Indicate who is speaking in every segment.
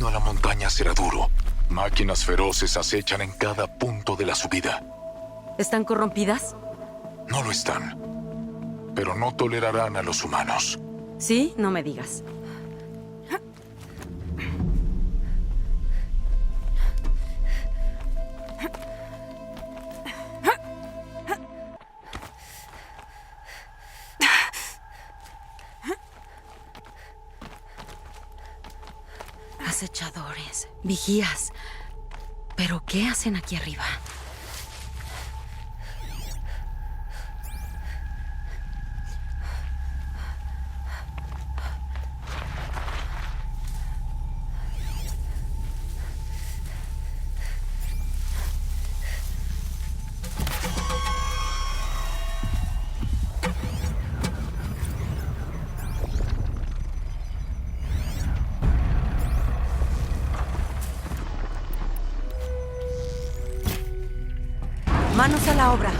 Speaker 1: camino a la montaña será duro. Máquinas feroces acechan en cada punto de la subida.
Speaker 2: ¿Están corrompidas?
Speaker 1: No lo están, pero no tolerarán a los humanos.
Speaker 2: ¿Sí? No me digas. Acechadores, vigías. ¿Pero qué hacen aquí arriba? Manos a la obra.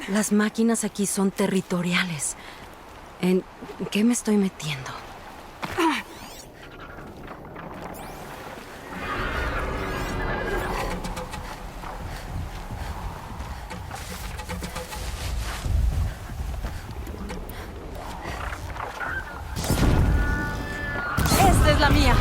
Speaker 2: Las máquinas aquí son territoriales. ¿En qué me estoy metiendo? ¡Esta es la mía!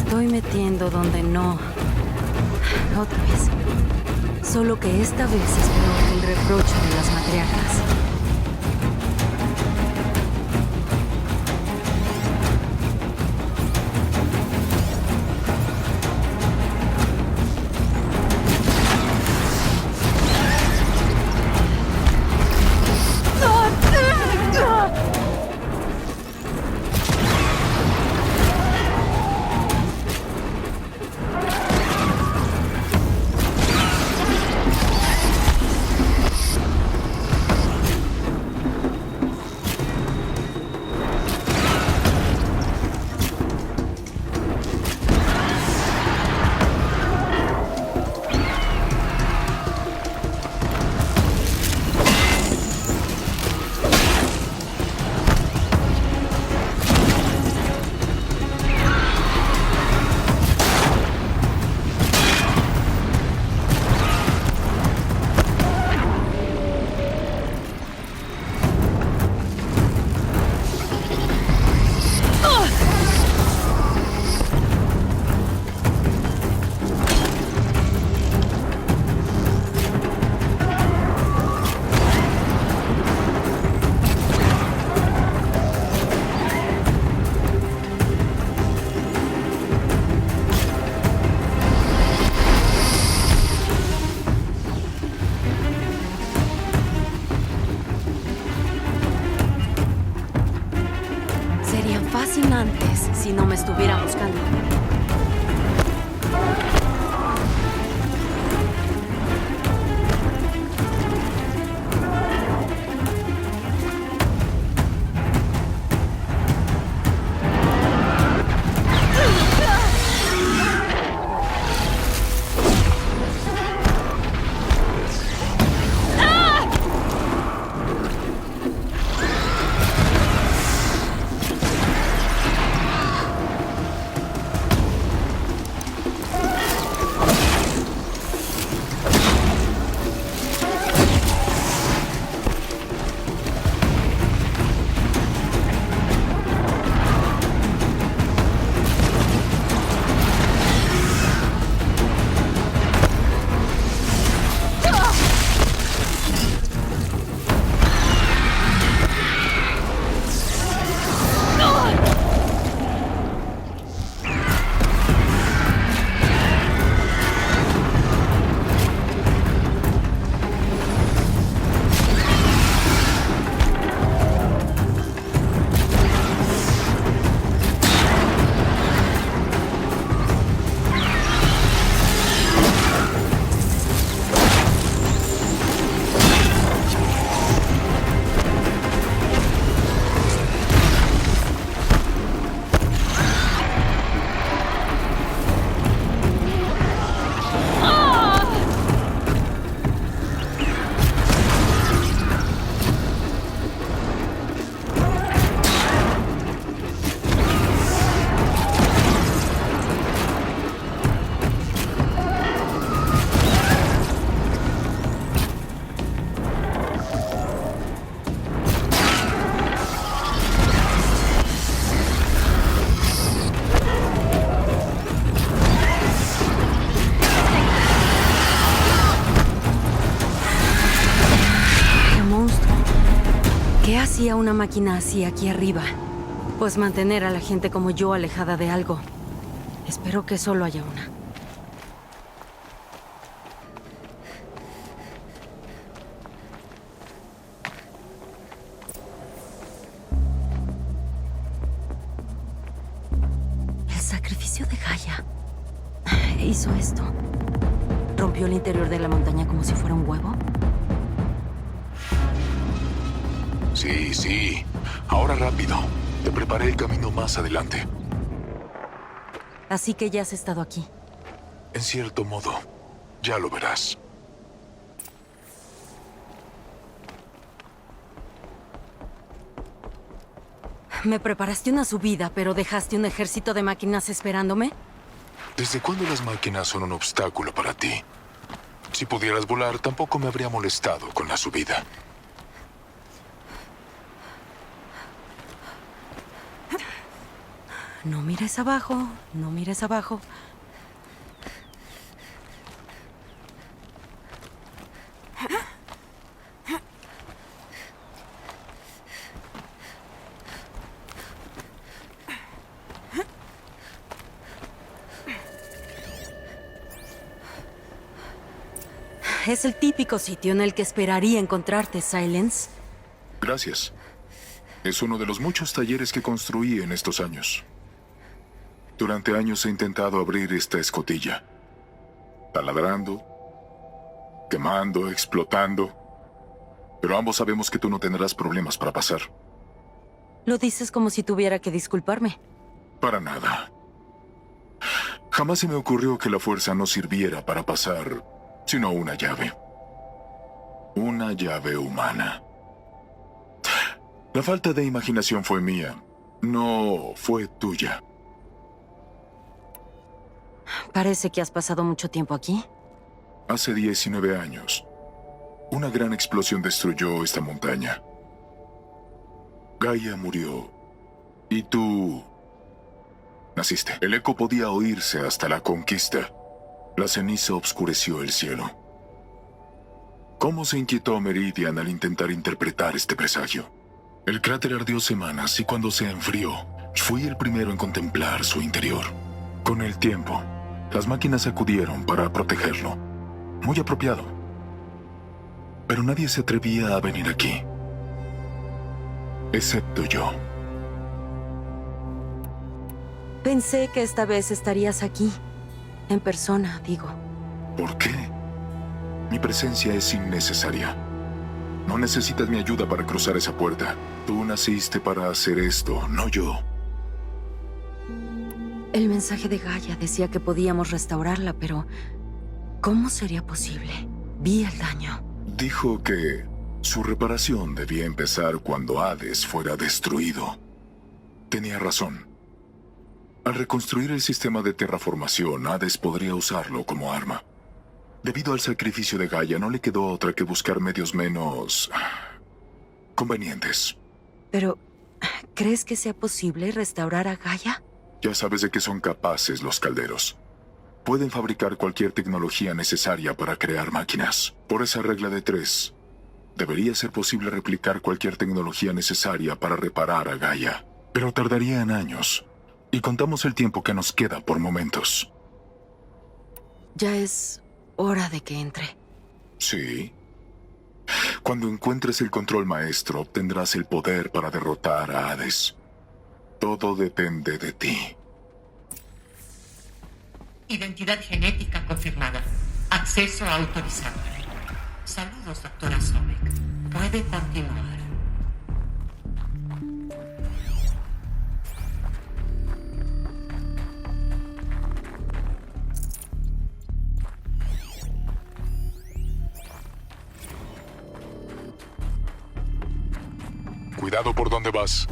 Speaker 2: estoy metiendo donde no. Otra vez. Solo que esta vez es peor que el reproche de las matriarcas. Serían fascinantes si no me estuvieran buscando. ¿Qué hacía una máquina así aquí arriba? Pues mantener a la gente como yo alejada de algo. Espero que solo haya una. El sacrificio de Gaia hizo esto. ¿Rompió el interior de la montaña como si fuera un huevo?
Speaker 1: Sí, sí. Ahora rápido. Te preparé el camino más adelante.
Speaker 2: Así que ya has estado aquí.
Speaker 1: En cierto modo, ya lo verás.
Speaker 2: Me preparaste una subida, pero dejaste un ejército de máquinas esperándome.
Speaker 1: ¿Desde cuándo las máquinas son un obstáculo para ti? Si pudieras volar, tampoco me habría molestado con la subida.
Speaker 2: No mires abajo, no mires abajo. Es el típico sitio en el que esperaría encontrarte, Silence.
Speaker 1: Gracias. Es uno de los muchos talleres que construí en estos años. Durante años he intentado abrir esta escotilla. Taladrando, quemando, explotando. Pero ambos sabemos que tú no tendrás problemas para pasar.
Speaker 2: Lo dices como si tuviera que disculparme.
Speaker 1: Para nada. Jamás se me ocurrió que la fuerza no sirviera para pasar, sino una llave. Una llave humana. La falta de imaginación fue mía, no fue tuya.
Speaker 2: Parece que has pasado mucho tiempo aquí.
Speaker 1: Hace 19 años, una gran explosión destruyó esta montaña. Gaia murió. Y tú naciste. El eco podía oírse hasta la conquista. La ceniza obscureció el cielo. ¿Cómo se inquietó Meridian al intentar interpretar este presagio? El cráter ardió semanas y cuando se enfrió, fui el primero en contemplar su interior. Con el tiempo, las máquinas acudieron para protegerlo. Muy apropiado. Pero nadie se atrevía a venir aquí. Excepto yo.
Speaker 2: Pensé que esta vez estarías aquí. En persona, digo.
Speaker 1: ¿Por qué? Mi presencia es innecesaria. No necesitas mi ayuda para cruzar esa puerta. Tú naciste para hacer esto, no yo.
Speaker 2: El mensaje de Gaia decía que podíamos restaurarla, pero ¿cómo sería posible? Vi el daño.
Speaker 1: Dijo que su reparación debía empezar cuando Hades fuera destruido. Tenía razón. Al reconstruir el sistema de terraformación, Hades podría usarlo como arma. Debido al sacrificio de Gaia, no le quedó otra que buscar medios menos convenientes.
Speaker 2: Pero, ¿crees que sea posible restaurar a Gaia?
Speaker 1: Ya sabes de qué son capaces los calderos. Pueden fabricar cualquier tecnología necesaria para crear máquinas. Por esa regla de 3, debería ser posible replicar cualquier tecnología necesaria para reparar a Gaia. Pero tardaría en años. Y contamos el tiempo que nos queda por momentos.
Speaker 2: Ya es hora de que entre.
Speaker 1: Sí. Cuando encuentres el control maestro, obtendrás el poder para derrotar a Hades. Todo depende de ti.
Speaker 3: Identidad genética confirmada. Acceso autorizado. Saludos, doctora Sobek. Puede continuar.
Speaker 1: Cuidado por dónde vas.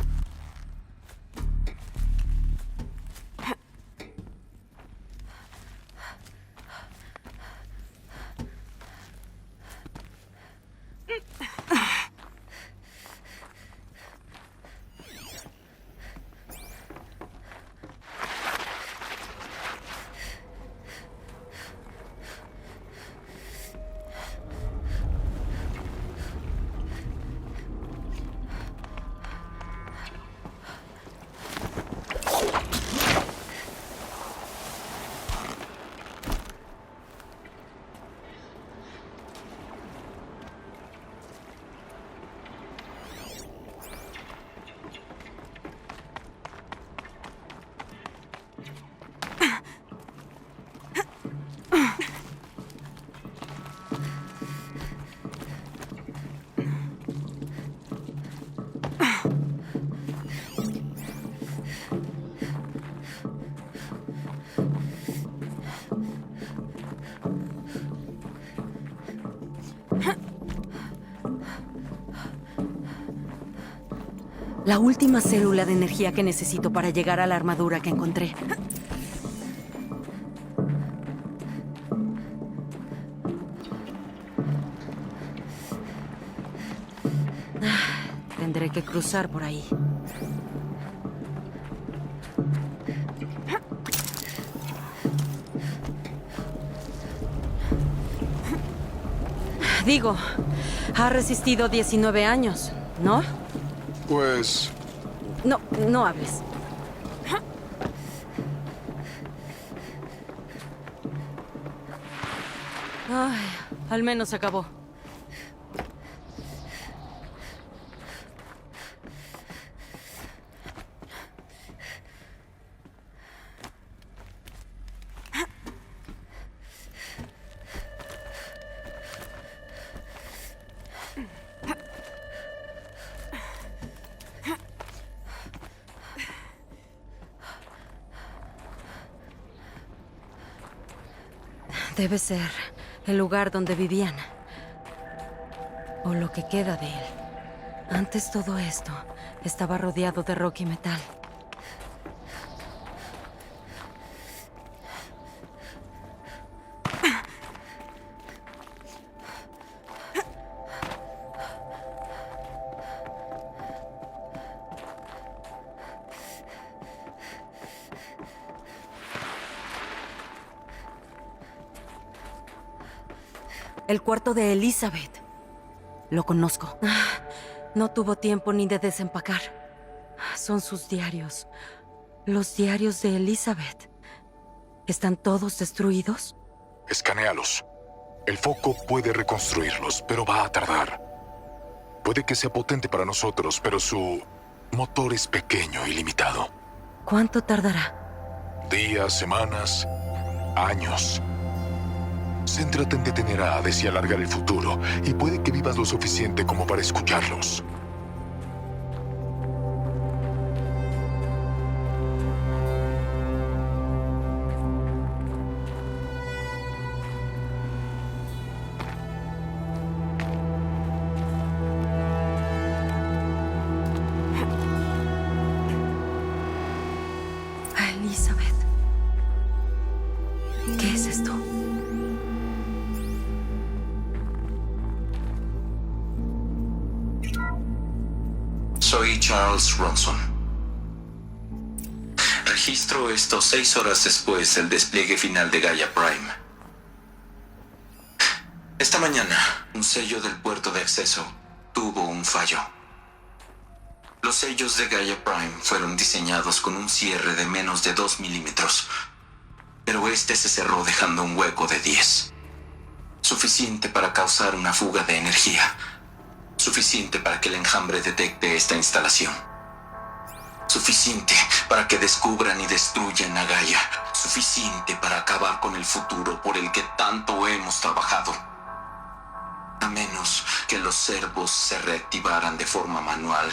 Speaker 2: La última célula de energía que necesito para llegar a la armadura que encontré. Tendré que cruzar por ahí. Digo, ha resistido 19 años, ¿no?
Speaker 1: Pues...
Speaker 2: No, no hables. Ay, al menos acabó. Debe ser el lugar donde vivían. O lo que queda de él. Antes todo esto estaba rodeado de rock y metal. El cuarto de Elizabeth. Lo conozco. No tuvo tiempo ni de desempacar. Son sus diarios. Los diarios de Elizabeth. ¿Están todos destruidos?
Speaker 1: Escanéalos. El foco puede reconstruirlos, pero va a tardar. Puede que sea potente para nosotros, pero su motor es pequeño y limitado.
Speaker 2: ¿Cuánto tardará?
Speaker 1: Días, semanas, años. Céntrate en detener a Hades y alargar el futuro, y puede que vivas lo suficiente como para escucharlos.
Speaker 2: Elizabeth. ¿Qué es esto?
Speaker 4: Soy Charles Ronson. Registro esto 6 horas después del despliegue final de Gaia Prime. Esta mañana, un sello del puerto de acceso tuvo un fallo. Los sellos de Gaia Prime fueron diseñados con un cierre de menos de 2 milímetros, pero este se cerró dejando un hueco de 10. Suficiente para causar una fuga de energía. Suficiente para que el enjambre detecte esta instalación. Suficiente para que descubran y destruyan a Gaia. Suficiente para acabar con el futuro por el que tanto hemos trabajado. A menos que los servos se reactivaran de forma manual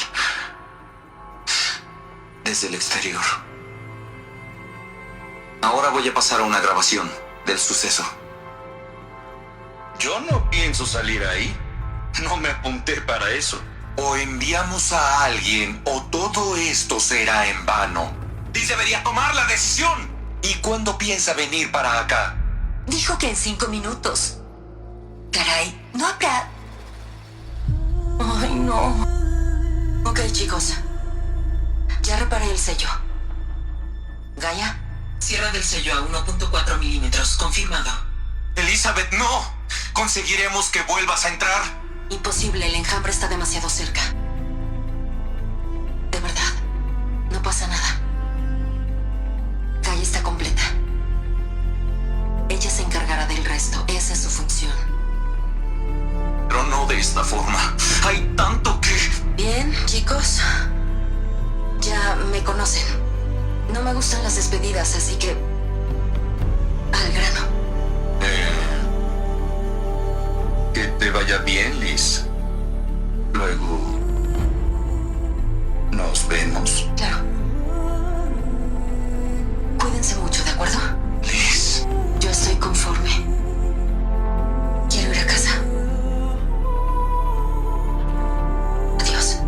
Speaker 4: desde el exterior. Ahora voy a pasar a una grabación del suceso. Yo no pienso salir ahí. No me apunté para eso. O enviamos a alguien o todo esto será en vano. Y debería tomar la decisión. ¿Y cuándo piensa venir para acá?
Speaker 5: Dijo que en 5 minutos. Caray, no habrá... Ay, no. Ok, chicos. Ya reparé el sello. ¿Gaia? Cierre del sello a 1.4 milímetros. Confirmado.
Speaker 4: Elizabeth, no. ¿Conseguiremos que vuelvas a entrar?
Speaker 5: Imposible, el enjambre está demasiado cerca. De verdad, no pasa nada. Gaia está completa. Ella se encargará del resto. Esa es su función.
Speaker 4: Pero no de esta forma. Hay tanto que...
Speaker 5: Bien, chicos. Ya me conocen. No me gustan las despedidas, así que... al grano.
Speaker 4: Que te vaya bien, Liz. Luego... nos vemos.
Speaker 5: Claro. Cuídense mucho, ¿de acuerdo?
Speaker 4: Liz.
Speaker 5: Yo estoy conforme. Quiero ir a casa. Adiós.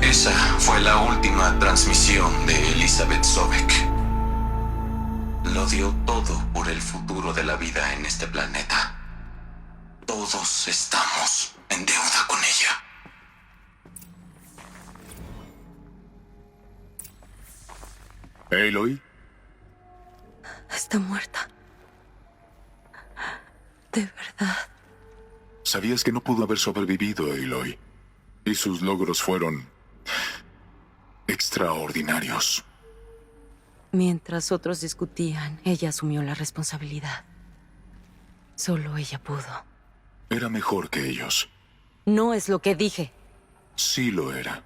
Speaker 4: Esa fue la última transmisión de Elizabeth Sobeck. Lo dio todo por el futuro de la vida en este planeta. Todos estamos en deuda con ella.
Speaker 1: Aloy,
Speaker 2: Está muerta. De verdad.
Speaker 1: sabías que no pudo haber sobrevivido, Aloy. Y sus logros fueron extraordinarios.
Speaker 2: Mientras otros discutían, ella asumió la responsabilidad. Solo ella pudo.
Speaker 1: Era mejor que ellos.
Speaker 2: No es lo que dije.
Speaker 1: Sí lo era.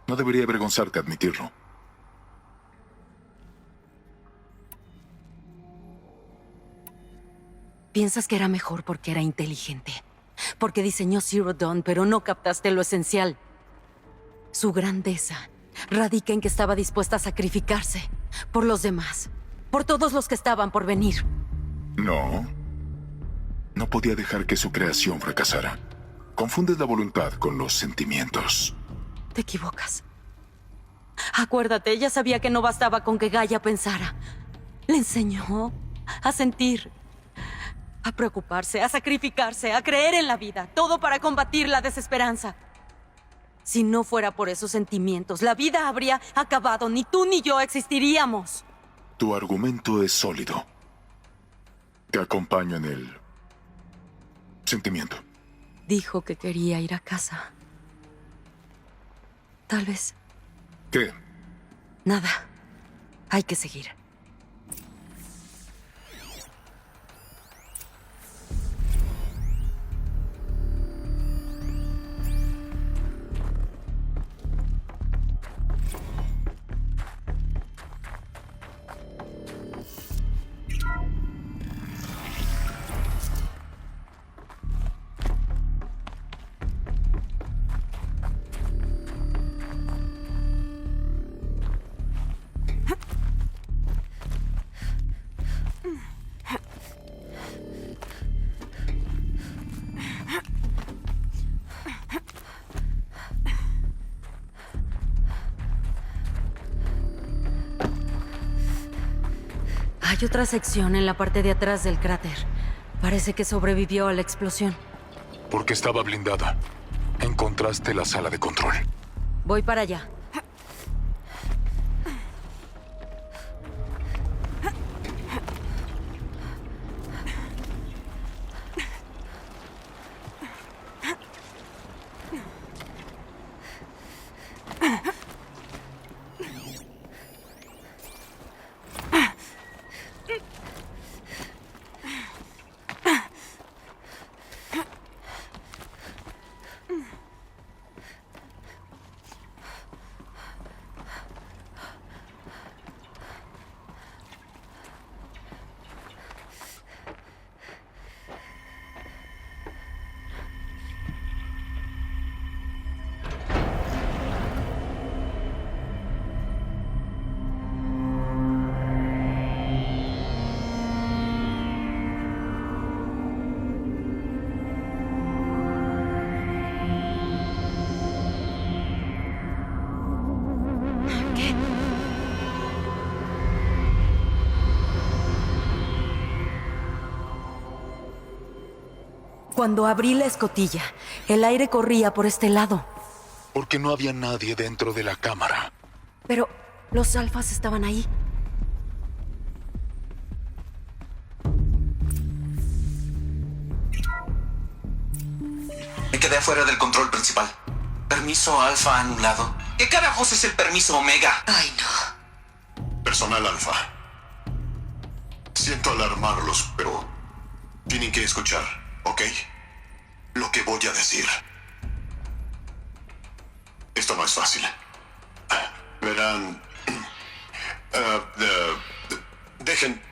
Speaker 1: No debería avergonzarte admitirlo.
Speaker 2: Piensas que era mejor porque era inteligente. Porque diseñó Zero Dawn, pero no captaste lo esencial. Su grandeza radica en que estaba dispuesta a sacrificarse por los demás. Por todos los que estaban por venir.
Speaker 1: No. No podía dejar que su creación fracasara. Confundes la voluntad con los sentimientos.
Speaker 2: Te equivocas. Acuérdate, ella sabía que no bastaba con que Gaia pensara. Le enseñó a sentir, a preocuparse, a sacrificarse, a creer en la vida. Todo para combatir la desesperanza. Si no fuera por esos sentimientos, la vida habría acabado. Ni tú ni yo existiríamos.
Speaker 1: Tu argumento es sólido. Te acompaño en el sentimiento.
Speaker 2: Dijo que quería ir a casa. Tal vez.
Speaker 1: ¿Qué?
Speaker 2: Nada. Hay que seguir. Hay otra sección en la parte de atrás del cráter. Parece que sobrevivió a la explosión.
Speaker 1: Porque estaba blindada. Encontraste la sala de control.
Speaker 2: Voy para allá. Cuando abrí la escotilla, el aire corría por este lado.
Speaker 1: Porque no había nadie dentro de la cámara.
Speaker 2: Pero los alfas estaban ahí.
Speaker 4: Me quedé fuera del control principal. Permiso alfa anulado. ¿Qué carajos es el permiso omega?
Speaker 5: Ay, no.
Speaker 6: Personal alfa. Siento alarmarlos, pero tienen que escuchar, ¿ok? Lo que voy a decir. Esto no es fácil. Verán... dejen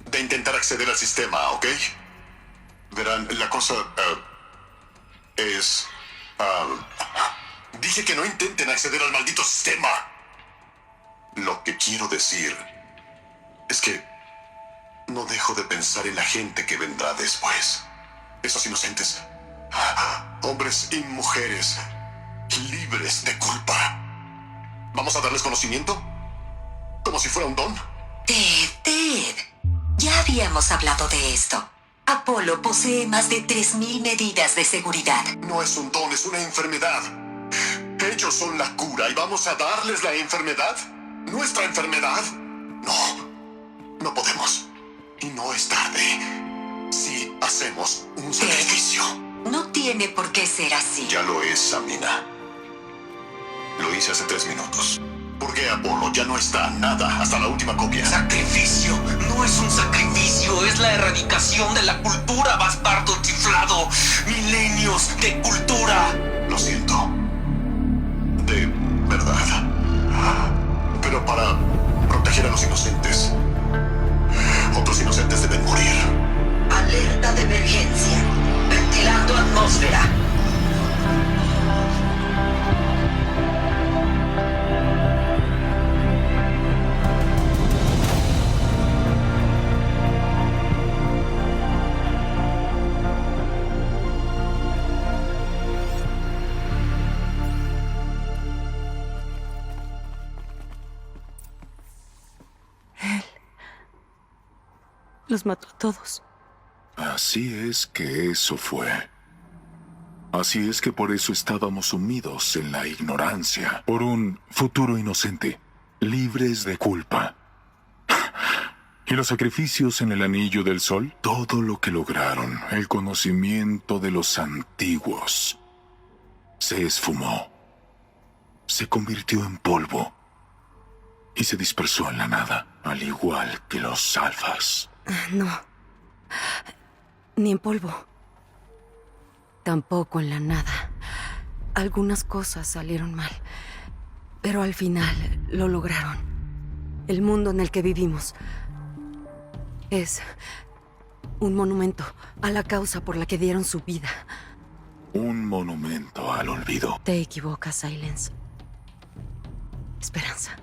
Speaker 6: de intentar acceder al sistema, ¿ok? Verán, la cosa es... dije que no intenten acceder al maldito sistema. Lo que quiero decir es que no dejo de pensar en la gente que vendrá después. Esos inocentes, hombres y mujeres, libres de culpa. ¿Vamos a darles conocimiento? ¿Como si fuera un don?
Speaker 5: Ted. Ya habíamos hablado de esto. Apolo posee más de 3000 medidas de seguridad.
Speaker 6: No es un don, es una enfermedad. Ellos son la cura y vamos a darles la enfermedad. ¿Nuestra enfermedad? No. No podemos. Y no es tarde. Si hacemos un sacrificio.
Speaker 5: No tiene por qué ser así.
Speaker 6: Ya lo es, Amina. Lo hice hace 3 minutos. ¿Por qué Apolo ya no está? Nada, hasta la última copia.
Speaker 4: Sacrificio. No es un sacrificio, es la erradicación de la cultura, bastardo chiflado. Milenios de cultura.
Speaker 6: Lo siento. De verdad. Pero para proteger a los inocentes, otros inocentes deben morir.
Speaker 5: Alerta de emergencia. Ventilando atmósfera.
Speaker 2: Los mató a todos.
Speaker 1: Así es que eso fue. Así es que por eso estábamos sumidos en la ignorancia, por un futuro inocente, libres de culpa. ¿Y los sacrificios en el anillo del sol? Todo lo que lograron, el conocimiento de los antiguos, se esfumó, se convirtió en polvo y se dispersó en la nada, al igual que los alfas.
Speaker 2: No. Ni en polvo. Tampoco en la nada. Algunas cosas salieron mal, pero al final lo lograron. El mundo en el que vivimos es un monumento a la causa por la que dieron su vida.
Speaker 1: Un monumento al olvido.
Speaker 2: Te equivocas, Silence. Esperanza.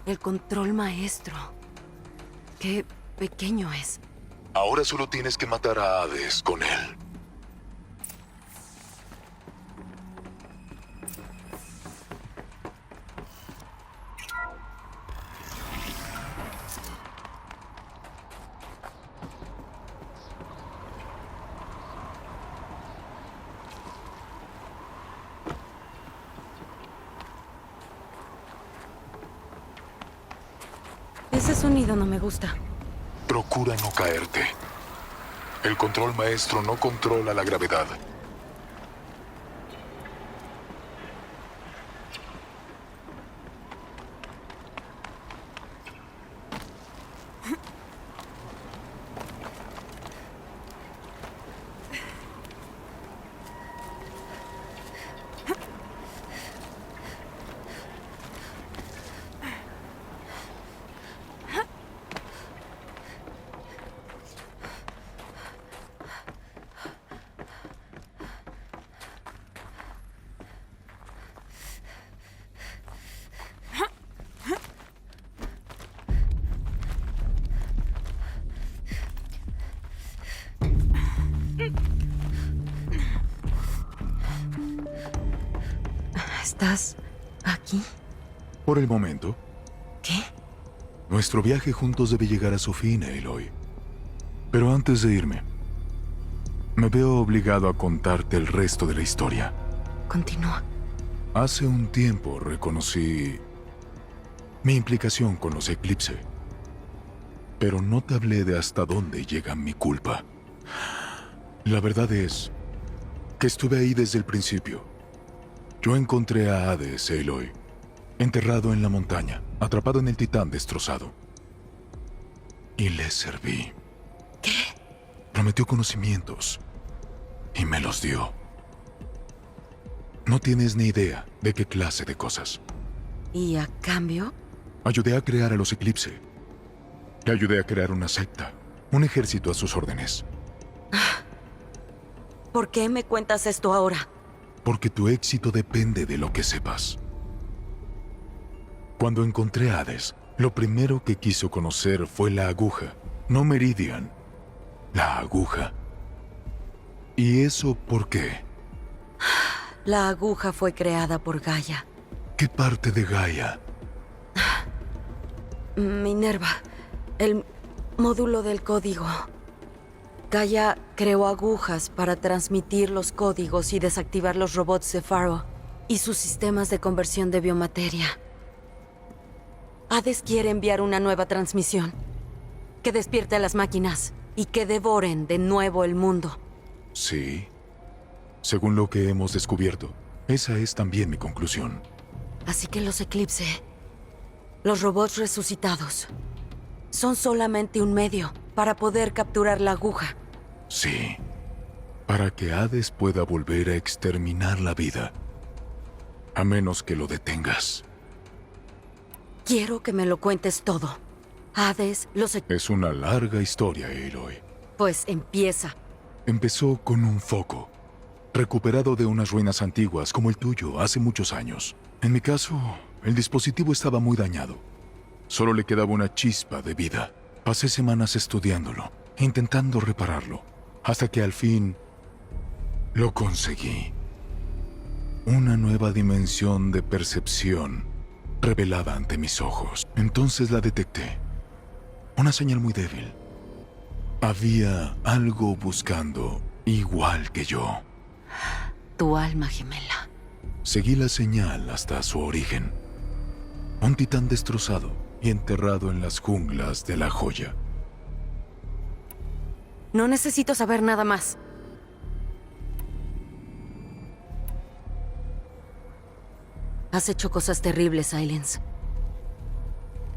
Speaker 2: El control maestro. Qué pequeño es.
Speaker 1: Ahora solo tienes que matar a Hades con él.
Speaker 2: Ese sonido no me gusta.
Speaker 1: Procura no caerte. El control maestro no controla la gravedad.
Speaker 2: ¿Estás aquí?
Speaker 1: Por el momento,
Speaker 2: ¿Qué?
Speaker 1: nuestro viaje juntos debe llegar a su fin, Aloy. Pero antes de irme, me veo obligado a contarte el resto de la historia.
Speaker 2: Continúa.
Speaker 1: Hace un tiempo reconocí mi implicación con los Eclipse. Pero no te hablé de hasta dónde llega mi culpa. La verdad es que estuve ahí desde el principio. Yo encontré a Hades, Aloy, enterrado en la montaña, atrapado en el titán destrozado. Y le serví.
Speaker 2: ¿Qué?
Speaker 1: Prometió conocimientos y me los dio. No tienes ni idea de qué clase de cosas.
Speaker 2: ¿Y a cambio?
Speaker 1: Ayudé a crear a los Eclipse. Le ayudé a crear una secta, un ejército a sus órdenes.
Speaker 2: ¿Por qué me cuentas esto ahora?
Speaker 1: Porque tu éxito depende de lo que sepas. Cuando encontré a Hades, lo primero que quiso conocer fue la aguja, no Meridian. La aguja. ¿Y eso por qué?
Speaker 2: La aguja fue creada por Gaia.
Speaker 1: ¿Qué parte de Gaia?
Speaker 2: Minerva. El módulo del código. Gaia creó agujas para transmitir los códigos y desactivar los robots de Faro y sus sistemas de conversión de biomateria. Hades quiere enviar una nueva transmisión que despierte a las máquinas y que devoren de nuevo el mundo.
Speaker 1: Sí. Según lo que hemos descubierto, esa es también mi conclusión.
Speaker 2: Así que los Eclipse, los robots resucitados, son solamente un medio para poder capturar la aguja.
Speaker 1: Sí. Para que Hades pueda volver a exterminar la vida. A menos que lo detengas.
Speaker 2: Quiero que me lo cuentes todo. Hades,
Speaker 1: Es una larga historia, Aloy.
Speaker 2: Pues empieza.
Speaker 1: Empezó con un foco, recuperado de unas ruinas antiguas como el tuyo hace muchos años. En mi caso, el dispositivo estaba muy dañado. Solo le quedaba una chispa de vida. Pasé semanas estudiándolo, intentando repararlo, hasta que al fin lo conseguí. Una nueva dimensión de percepción revelada ante mis ojos. Entonces la detecté. Una señal muy débil. Había algo buscando, igual que yo.
Speaker 2: Tu alma gemela.
Speaker 1: Seguí la señal hasta su origen. Un titán destrozado y enterrado en las junglas de la joya.
Speaker 2: No necesito saber nada más. Has hecho cosas terribles, Silence.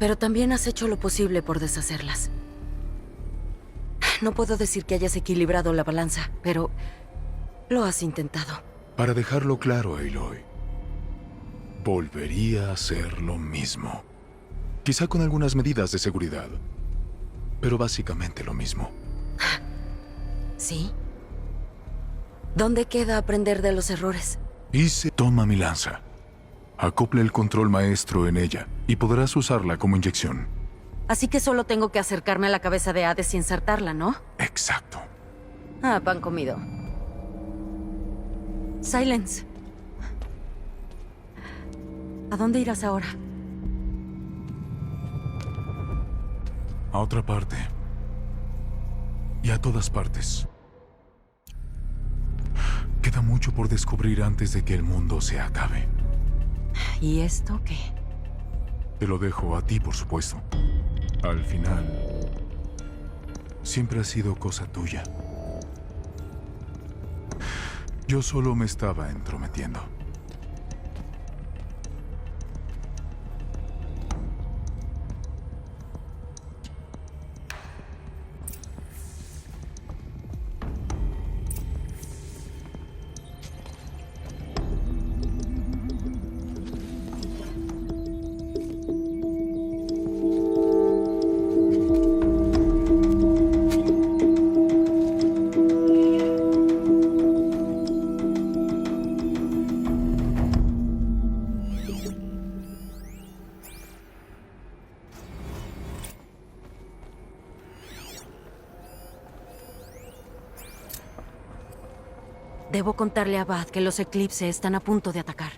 Speaker 2: Pero también has hecho lo posible por deshacerlas. No puedo decir que hayas equilibrado la balanza, pero lo has intentado.
Speaker 1: Para dejarlo claro, Aloy, volvería a hacer lo mismo. Quizá con algunas medidas de seguridad, pero básicamente lo mismo.
Speaker 2: ¿Sí? ¿Dónde queda aprender de los errores?
Speaker 1: Toma mi lanza. Acople el control maestro en ella y podrás usarla como inyección.
Speaker 2: Así que solo tengo que acercarme a la cabeza de Hades y insertarla, ¿no?
Speaker 1: Exacto.
Speaker 2: Ah, pan comido. Silence. ¿A dónde irás ahora?
Speaker 1: A otra parte. Y a todas partes. Queda mucho por descubrir antes de que el mundo se acabe.
Speaker 2: ¿Y esto qué?
Speaker 1: Te lo dejo a ti, por supuesto. Al final, siempre ha sido cosa tuya. Yo solo me estaba entrometiendo.
Speaker 2: Debo contarle a Bad que los Eclipse están a punto de atacar.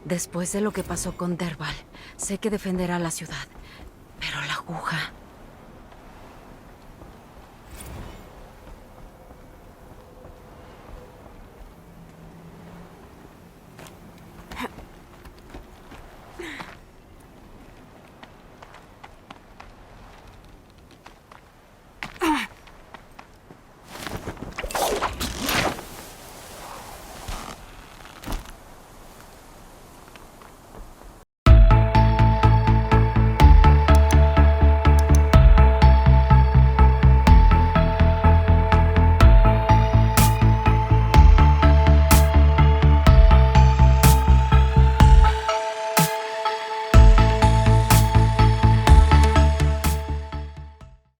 Speaker 2: Después de lo que pasó con Derval, sé que defenderá la ciudad. Pero la aguja...